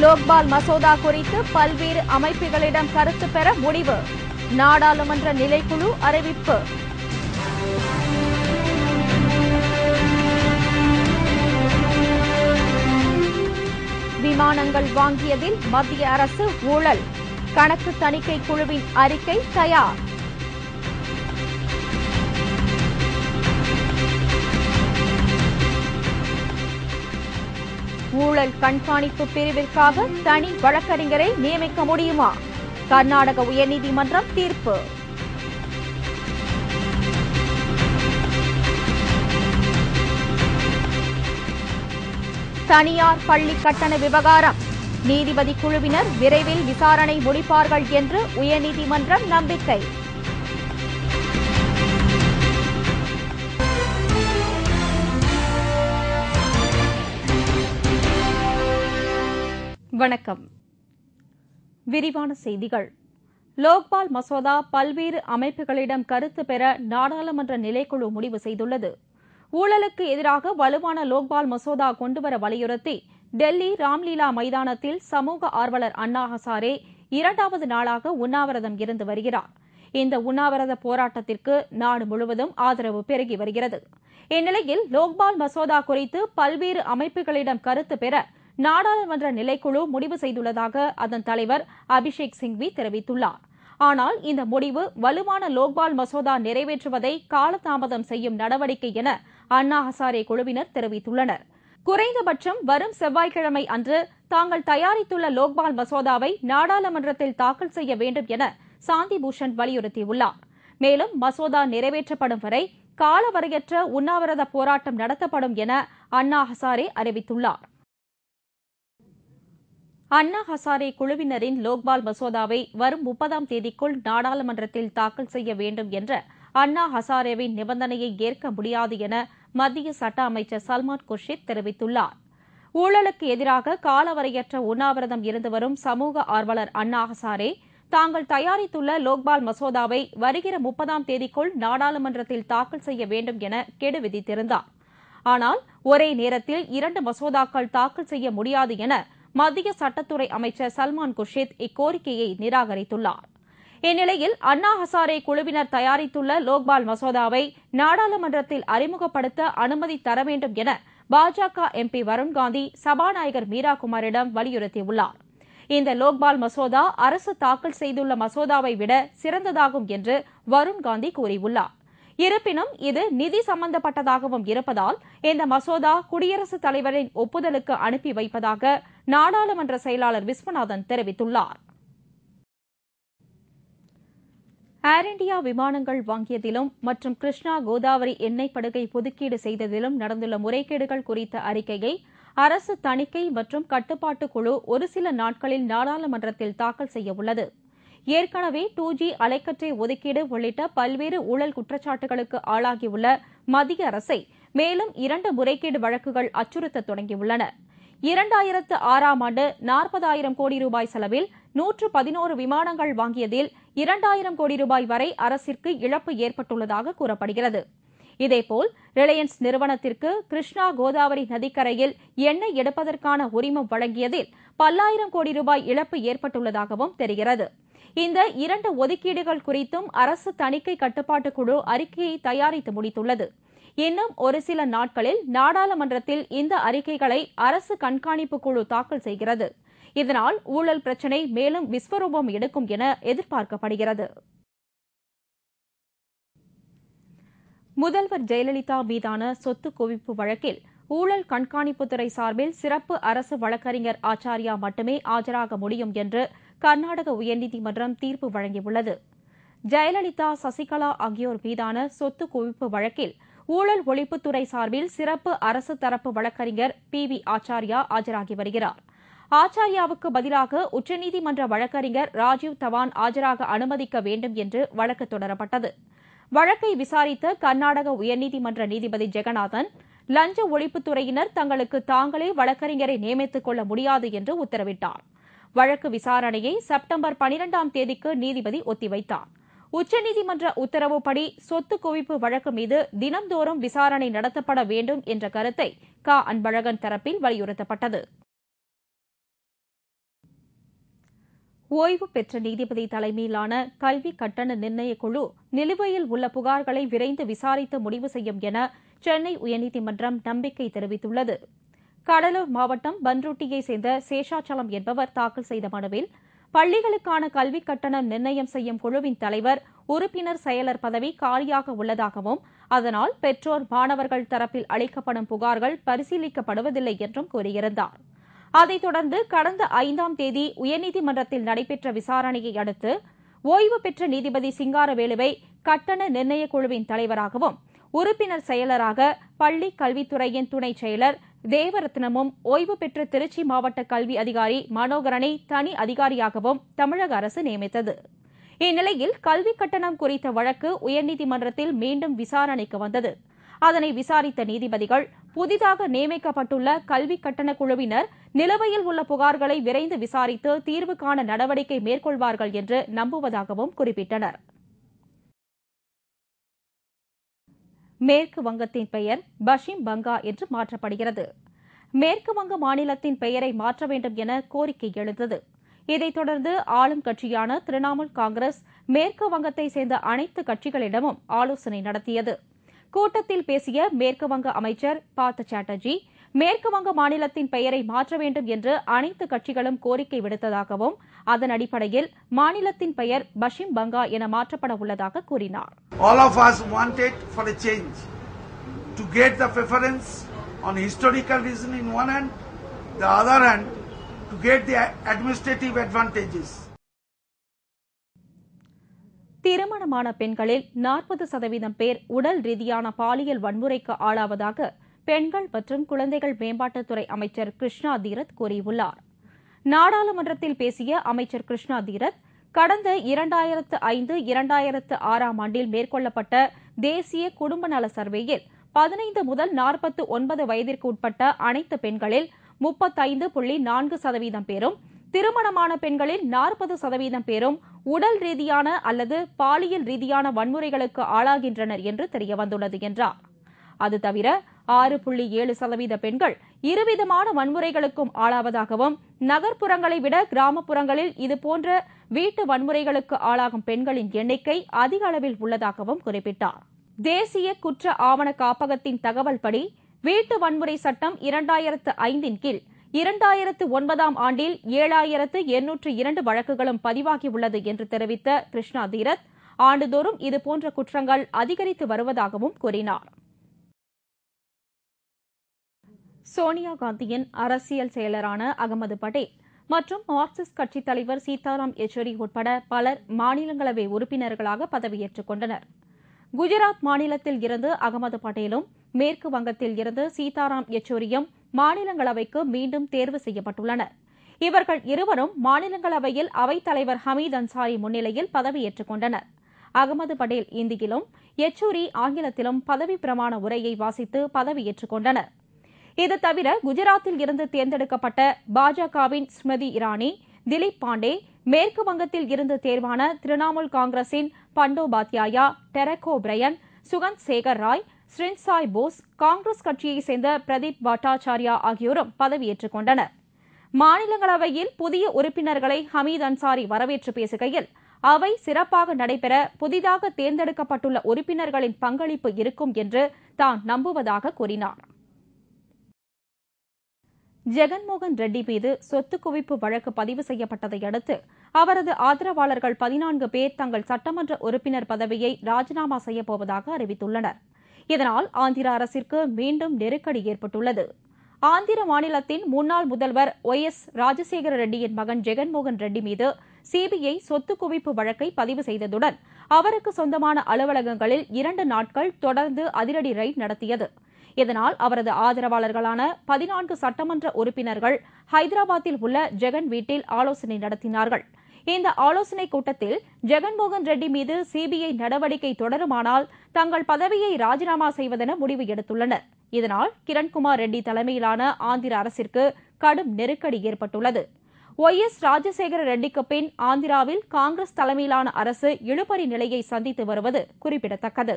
லோக்பால் மசோதா குறித்து பல்வேறு அமைப்புகளிடம் கருத்து பெற முடிவு. நாடாளுமன்ற நிலைக்குழு அறிவிப்பு. விமானங்கள் வாங்கியதில் மத்திய அரசு ஊழல். கணக்கு தணிக்கை குழுவின் அறிக்கை தயார். ஊழல் கண்காணிப்பு பிரிவிற்காக தனி வழக்கறிஞரை நியமிக்க முடியுமா? கர்நாடக உயர்நீதிமன்றம் தீர்ப்பு. தனியார் பள்ளி கட்டண விவகாரம். நீதிபதி குழுவினர் விரைவில் விசாரணை முடிப்பார்கள் என்று உயர்நீதிமன்றம் நம்பிக்கை. வணக்கம். விரிவான செய்திகள். லோக்பால் மசோதா பல்வேறு அமைப்புகளிடம் கருத்து பெற நாடாளுமன்ற நிலைக்குழு முடிவு செய்துள்ளது. ஊழலுக்கு எதிராக வலுவான லோக்பால் மசோதா கொண்டுவர வலியுறுத்தி டெல்லி ராம்லீலா மைதானத்தில் சமூக ஆர்வலர் அண்ணா ஹசாரே 2வது நாளாக உண்ணாவிரதம் இருந்து வருகிறார். இந்த உண்ணாவிரத போராட்டத்திற்கு நாடு முழுவதும் ஆதரவு பெருகி வருகிறது. இந்நிலையில் லோக்பால் மசோதா குறித்து பல்வேறு அமைப்புகளிடம் கருத்து பெற நாடாளுமன்ற நிலைக்குழு முடிவு செய்துள்ளதாக அதன் தலைவர் அபிஷேக் சிங்வி தெரிவித்துள்ளார். ஆனால் இந்த முடிவு வலுவான லோக்பால் மசோதா நிறைவேற்றுவதை காலதாமதம் செய்யும் நடவடிக்கை என அண்ணா ஹசாரே குழுவினர் தெரிவித்துள்ளனர். குறைந்தபட்சம் வரும் செவ்வாய்க்கிழமை அன்று தாங்கள் தயாரித்துள்ள லோக்பால் மசோதாவை நாடாளுமன்றத்தில் தாக்கல் செய்ய வேண்டும் என சாந்தி பூஷன் வலியுறுத்தியுள்ளார். மேலும் மசோதா நிறைவேற்றப்படும் வரை காலவரையற்ற உண்ணாவிரத போராட்டம் நடத்தப்படும் என அண்ணா ஹசாரே அறிவித்துள்ளார். அண்ணா ஹசாரே குழுவினரின் லோக்பால் மசோதாவை வரும் 30ஆம் தேதிக்குள் நாடாளுமன்றத்தில் தாக்கல் செய்ய வேண்டும் என்ற அண்ணா ஹசாரேவின் நிபந்தனையை ஏற்க முடியாது என மத்திய சட்ட அமைச்சர் சல்மான் குர்ஷித் தெரிவித்துள்ளார். ஊழலுக்கு எதிராக காலவரையற்ற உண்ணாவிரதம் இருந்து வரும் சமூக ஆர்வலர் அண்ணா ஹசாரே தாங்கள் தயாரித்துள்ள லோக்பால் மசோதாவை வருகிற 30ஆம் தேதிக்குள் நாடாளுமன்றத்தில் தாக்கல் செய்ய வேண்டும் என கெடு விதித்திருந்தார். ஆனால் ஒரே நேரத்தில் 2 மசோதாக்கள் தாக்கல் செய்ய முடியாது என மத்திய சட்டத்துறை அமைச்சர் சல்மான் குர்ஷித் இக்கோரிக்கையை நிராகரித்துள்ளார். இந்நிலையில் அண்ணா ஹசாரே குழுவினர் தயாரித்துள்ள லோக்பால் மசோதாவை நாடாளுமன்றத்தில் அறிமுகப்படுத்த அனுமதி தர வேண்டும் என பாஜக எம்பி வருண்காந்தி சபாநாயகர் மீரா குமாரிடம் வலியுறுத்தியுள்ளார். இந்த லோக்பால் மசோதா அரசு தாக்கல் செய்துள்ள மசோதாவை விட சிறந்ததாகும் என்று வருண்காந்தி கூறியுள்ளார். இருப்பினும் இது நிதி சம்பந்தப்பட்டதாகவும் இருப்பதால் இந்த மசோதா குடியரசுத் தலைவரின் ஒப்புதலுக்கு அனுப்பி வைப்பதாக நாடாளுமன்ற செயலாளர் விஸ்வநாதன் தெரிவித்துள்ளார். ஏர் இண்டியா விமானங்கள் வாங்கியதிலும் மற்றும் கிருஷ்ணா கோதாவரி எண்ணெய் படுகை ஒதுக்கீடு செய்ததிலும் நடந்துள்ள முறைகேடுகள் குறித்த அறிக்கையை அரசு தணிக்கை மற்றும் கட்டுப்பாட்டு குழு ஒரு சில நாட்களில் நாடாளுமன்றத்தில் தாக்கல் செய்யவுள்ளது. ஏற்கனவே 2G அலைக்கற்றை ஒதுக்கீடு உள்ளிட்ட பல்வேறு ஊழல் குற்றச்சாட்டுகளுக்கு ஆளாகியுள்ள மத்திய அரசை மேலும் 2 முறைகேடு வழக்குகள் அச்சுறுத்த தொடங்கியுள்ளன. 2006ஆம் ஆண்டு 40,000 கோடி ரூபாய் செலவில் 111 விமானங்கள் வாங்கியதில் 2,000 கோடி ரூபாய் வரை அரசிற்கு இழப்பு ஏற்பட்டுள்ளதாக கூறப்படுகிறது. இதேபோல் ரிலையன்ஸ் நிறுவனத்திற்கு கிருஷ்ணா கோதாவரி நதிக்கரையில் எண்ணெய் எடுப்பதற்கான உரிமம் வழங்கியதில் பல்லாயிரம் கோடி ரூபாய் இழப்பு ஏற்பட்டுள்ளதாகவும் தெரிகிறது. இந்த 2 ஒதுக்கீடுகள் குறித்தும் அரசு தணிக்கை கட்டுப்பாட்டு குழு அறிக்கையை தயாரித்து முடித்துள்ளது. இன்னும் ஒரு சில நாட்களில் நாடாளுமன்றத்தில் இந்த அறிக்கைகளை அரசு கண்காணிப்பு குழு தாக்கல் செய்கிறது. இதனால் ஊழல் பிரச்சினை மேலும் விஸ்வரூபம் எடுக்கும் என எதிர்பார்க்கப்படுகிறது. முதல்வர் ஜெயலலிதா மீதான சொத்து குவிப்பு வழக்கில் ஊழல் கண்காணிப்புத்துறை சார்பில் சிறப்பு அரசு வழக்கறிஞர் ஆச்சாரியா மட்டுமே ஆஜராக முடியும் என்று கர்நாடக உயர்நீதிமன்றம் தீர்ப்பு வழங்கியுள்ளது. ஜெயலலிதா, சசிகலா ஆகியோர் மீதான சொத்து குவிப்பு வழக்கில் ஊழல் ஒழிப்புத்துறை சார்பில் சிறப்பு அரசு தரப்பு வழக்கறிஞர் PV ஆச்சாரியா ஆஜராகி வருகிறார். ஆச்சாரியாவுக்கு பதிலாக உச்சநீதிமன்ற வழக்கறிஞர் ராஜீவ் தவான் ஆஜராக அனுமதிக்க வேண்டும் என்று வழக்கு தொடரப்பட்டது. வழக்கை விசாரித்த கர்நாடக உயர்நீதிமன்ற நீதிபதி ஜெகநாதன், லஞ்ச ஒழிப்புத்துறையினர் தங்களுக்கு தாங்களே வழக்கறிஞரை நியமித்துக் கொள்ள முடியாது என்று உத்தரவிட்டார். வழக்கு விசாரணையை செப்டம்பர் 12ஆம் தேதிக்கு நீதிபதி ஒத்திவைத்தார். உச்சநீதிமன்ற உத்தரவுப்படி சொத்து குவிப்பு வழக்கு மீது தினந்தோறும் விசாரணை நடத்தப்பட வேண்டும் என்ற கருத்தை அன்பழகன் தரப்பில் வலியுறுத்தப்பட்டது. ஓய்வு பெற்ற நீதிபதி தலைமையிலான கல்வி கட்டண நிர்ணய குழு நிலுவையில் உள்ள புகார்களை விரைந்து விசாரித்து முடிவு செய்யும் என சென்னை உயர்நீதிமன்றம் நம்பிக்கை தெரிவித்துள்ளது. கடலூர் மாவட்டம் பன்ருட்டியைச் சேர்ந்த சேஷாச்சலம் என்பவர் தாக்கல் செய்த மனுவில் பள்ளிகளுக்கான கல்விக் கட்டணம் நிர்ணயம் செய்யும் குழுவின் தலைவர், உறுப்பினர், செயலர் பதவி காலியாக உள்ளதாகவும், அதனால் பெற்றோர், மாணவர்கள் தரப்பில் அளிக்கப்படும் புகார்கள் பரிசீலிக்கப்படுவதில்லை என்றும் கூறியிருந்தார். அதைத் தொடர்ந்து கடந்த 5ஆம் தேதி உயர்நீதிமன்றத்தில் நடைபெற்ற விசாரணையை அடுத்து ஓய்வு பெற்ற நீதிபதி சிங்காரவேலுவை கட்டண நிர்ணய குழுவின் தலைவராகவும், உறுப்பினர், செயலராக பள்ளி கல்வித்துறையின் துணைச் செயலர் தேவரத்னமும், ஓய்வு பெற்ற திருச்சி மாவட்ட கல்வி அதிகாரி மனோகரனை தனி அதிகாரியாகவும் தமிழக அரசு நியமித்தது. இந்நிலையில் கல்விக் கட்டணம் குறித்த வழக்கு உயர்நீதிமன்றத்தில் மீண்டும் விசாரணைக்கு வந்தது. அதனை விசாரித்த நீதிபதிகள், புதிதாக நியமிக்கப்பட்டுள்ள கல்விக் கட்டண குழுவினர் நிலுவையில் உள்ள புகார்களை விரைந்து விசாரித்து தீர்வு காண நடவடிக்கை மேற்கொள்வார்கள் என்று நம்புவதாகவும் குறிப்பிட்டனர். மேற்கு வங்கத்தின் பெயர் பஷ்சிம் பங்கா என்று மாற்றப்படுகிறது. மேற்கு வங்க மாநிலத்தின் பெயரை மாற்ற வேண்டும் என கோரிக்கை எழுந்தது. இதைத் தொடர்ந்து ஆளும் கட்சியான திரிணாமுல் காங்கிரஸ் மேற்கு வங்கத்தை சேர்ந்த அனைத்து கட்சிகளிடமும் ஆலோசனை நடத்தியது. கூட்டத்தில் பேசிய மேற்குவங்க அமைச்சர் பார்த்த சாட்டர்ஜி, மேற்குவங்க மாநிலத்தின் பெயரை மாற்ற வேண்டும் என்று அனைத்து கட்சிகளும் கோரிக்கை விடுத்ததாகவும், அதன் அடிப்படையில் மாநிலத்தின் பெயர் பஷ்சிம் பங்கா என மாற்றப்பட உள்ளதாக கூறினார். All of us wanted for a change to get the preference on historical reason in one hand, the other hand to get the administrative advantages. திருமணமான பெண்களில் 40% பேர் உடல் ரீதியான பாலியல் வன்முறைக்கு ஆளாவதாக பெண்கள் மற்றும் குழந்தைகள் மேம்பாட்டுத்துறை அமைச்சர் கிருஷ்ணா தீரத் கூறியுள்ளார். நாடாளுமன்றத்தில் பேசிய அமைச்சர் கிருஷ்ணா தீரத், கடந்த 2005-2006 ஆண்டில் மேற்கொள்ளப்பட்ட தேசிய குடும்ப நல சர்வேயில் 15 முதல் 49 வயதிற்கு உட்பட்ட அனைத்து பெண்களில் 35.4% பேரும், திருமணமான பெண்களில் 40% பேரும் உடல் ரீதியான அல்லது பாலியல் ரீதியான வன்முறைகளுக்கு ஆளாகின்றனர் என்று தெரியவந்துள்ளது என்றார். அது தவிர 6.7% பெண்கள் இருவிதமான வன்முறைகளுக்கும் ஆளாவதாகவும், நகர்ப்புறங்களை விட கிராமப்புறங்களில் இதுபோன்ற வீட்டு வன்முறைகளுக்கு ஆளாகும் பெண்களின் எண்ணிக்கை அதிக அளவில் உள்ளதாகவும் குறிப்பிட்டார். தேசிய குற்ற ஆவண காப்பகத்தின் தகவல்படி வீட்டு வன்முறை சட்டம் 2005 கீழ் 2009 ஆண்டில் 7802 வழக்குகளும் பதிவாகியுள்ளது என்று தெரிவித்த கிருஷ்ணா தீரத், ஆண்டுதோறும் இதுபோன்ற குற்றங்கள் அதிகரித்து வருவதாகவும் கூறினார். சோனியா காந்தியின் அரசியல் செயலரான அகமது பட்டேல் மற்றும் மார்க்சிஸ்ட் கட்சித் தலைவர் சீதாராம் யெச்சூரி உட்பட பலர் மாநிலங்களவை உறுப்பினர்களாக பதவியேற்றுக் கொண்டனர். குஜராத் மாநிலத்தில் இருந்து அகமது பட்டேலும், மேற்கு வங்கத்தில் இருந்து சீதாராம் யெச்சூரியும் மாநிலங்களவைக்கு மீண்டும் தேர்வு செய்யப்பட்டுள்ளனர். இவர்கள் இருவரும் மாநிலங்களவையில் அவைத்தலைவர் ஹமீத் அன்சாரி முன்னிலையில் பதவியேற்றுக் கொண்டனர். அகமது பட்டேல் இந்தியிலும், யெச்சூரி ஆங்கிலத்திலும் பதவி பிரமாண உரையை வாசித்து பதவியேற்றுக் கொண்டனர். இது தவிர குஜராத்தில் இருந்து தேர்ந்தெடுக்கப்பட்ட பாஜகவின் ஸ்மிருதி இரானி, திலீப் பாண்டே, மேற்கு வங்கத்தில் இருந்து தேர்வான திரிணாமுல் காங்கிரசின் பண்டோபாத்யாயா, டெரக் ஓ பிரையன், சுகந்த் சேகர் ராய், ஸ்ரின்சாய் போஸ், காங்கிரஸ் கட்சியைச் சேர்ந்த பிரதீப் பட்டாச்சார்யா ஆகியோரும் பதவியேற்றுக் கொண்டனர். மாநிலங்களவையில் புதிய உறுப்பினர்களை ஹமீத் அன்சாரி வரவேற்று பேசுகையில், அவை சிறப்பாக நடைபெற புதிதாக தேர்ந்தெடுக்கப்பட்டுள்ள உறுப்பினர்களின் பங்களிப்பு இருக்கும் என்று தான் நம்புவதாக கூறினார். ஜெகன்மோகன் ரெட்டி மீது சொத்து குவிப்பு வழக்கு பதிவு செய்யப்பட்டதை அடுத்து அவரது ஆதரவாளர்கள் 14 பேர் தங்கள் சட்டமன்ற உறுப்பினர் பதவியை ராஜினாமா செய்யப்போவதாக அறிவித்துள்ளனர். இதனால் ஆந்திர அரசிற்கு மீண்டும் நெருக்கடி ஏற்பட்டுள்ளது. ஆந்திர மாநிலத்தின் முன்னாள் முதல்வர் ஒய்.எஸ். ராஜசேகர ரெட்டியின் மகன் ஜெகன்மோகன் ரெட்டி மீது சிபிஐ சொத்து குவிப்பு வழக்கை பதிவு செய்ததுடன் அவருக்கு சொந்தமான அலுவலகங்களில் 2 நாட்கள் தொடர்ந்து அதிரடி ரெய்ட் நடத்தியது. இதனால் அவரது ஆதரவாளர்களான 14 சட்டமன்ற உறுப்பினர்கள் ஹைதராபாத்தில் உள்ள ஜெகன் வீட்டில் ஆலோசனை நடத்தினார்கள். இந்த ஆலோசனைக் கூட்டத்தில் ஜெகன்மோகன் ரெட்டி மீது சிபிஐ நடவடிக்கை தொடருமானால் தங்கள் பதவியை ராஜினாமா செய்வதென முடிவு எடுத்துள்ளனர். இதனால் கிரண்குமார் ரெட்டி தலைமையிலான ஆந்திர அரசிற்கு கடும் நெருக்கடி ஏற்பட்டுள்ளது. ஒய்.எஸ். ராஜசேகர ரெட்டிக்கு பின் ஆந்திராவில் காங்கிரஸ் தலைமையிலான அரசு இழுபறி நிலையை சந்தித்து வருவது குறிப்பிடத்தக்கது.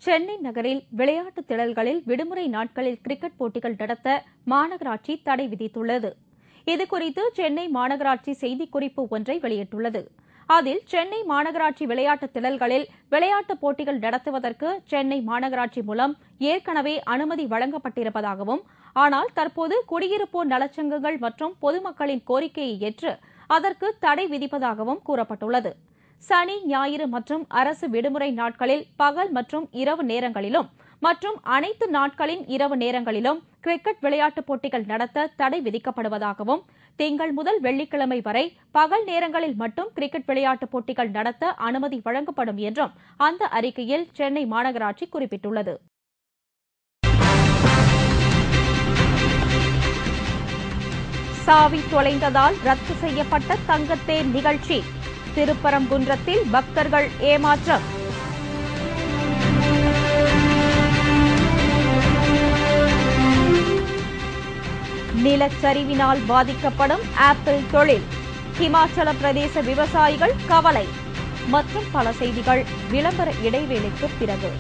சென்னை நகரில் விளையாட்டு திடல்களில் விடுமுறை நாட்களில் கிரிக்கெட் போட்டிகள் நடத்த மாநகராட்சி தடை விதித்துள்ளது. இதுகுறித்து சென்னை மாநகராட்சி செய்திக்குறிப்பு ஒன்றை வெளியிட்டுள்ளது. அதில் சென்னை மாநகராட்சி விளையாட்டு திடல்களில் விளையாட்டுப் போட்டிகள் நடத்துவதற்கு சென்னை மாநகராட்சி மூலம் ஏற்கனவே அனுமதி வழங்கப்பட்டிருப்பதாகவும், ஆனால் தற்போது குடியிருப்போர் நலச்சங்கங்கள் மற்றும் பொதுமக்களின் கோரிக்கையை ஏற்று அதற்கு தடை விதிப்பதாகவும் கூறப்பட்டுள்ளது. சனி, ஞாயிறு மற்றும் அரசு விடுமுறை நாட்களில் பகல் மற்றும் இரவு நேரங்களிலும் மற்றும் அனைத்து நாட்களின் இரவு நேரங்களிலும் கிரிக்கெட் விளையாட்டுப் போட்டிகள் நடத்த தடை விதிக்கப்படுவதாகவும், திங்கள் முதல் வெள்ளிக்கிழமை வரை பகல் நேரங்களில் மட்டும் கிரிக்கெட் விளையாட்டுப் போட்டிகள் நடத்த அனுமதி வழங்கப்படும் என்றும் அந்த அறிக்கையில் சென்னை மாநகராட்சி குறிப்பிட்டுள்ளது. சாவி தொலைந்ததால் ரத்து செய்யப்பட்ட தங்கத்தேர் நிகழ்ச்சி, திருப்பரங்குன்றத்தில் பக்தர்கள் ஏமாற்றம். நிலச்சரிவினால் பாதிக்கப்படும் ஆப்பிள் தொழில், ஹிமாச்சல பிரதேச விவசாயிகள் கவலை. மற்றும் பல செய்திகள் விளம்பர இடைவேளைக்கு பிறகு.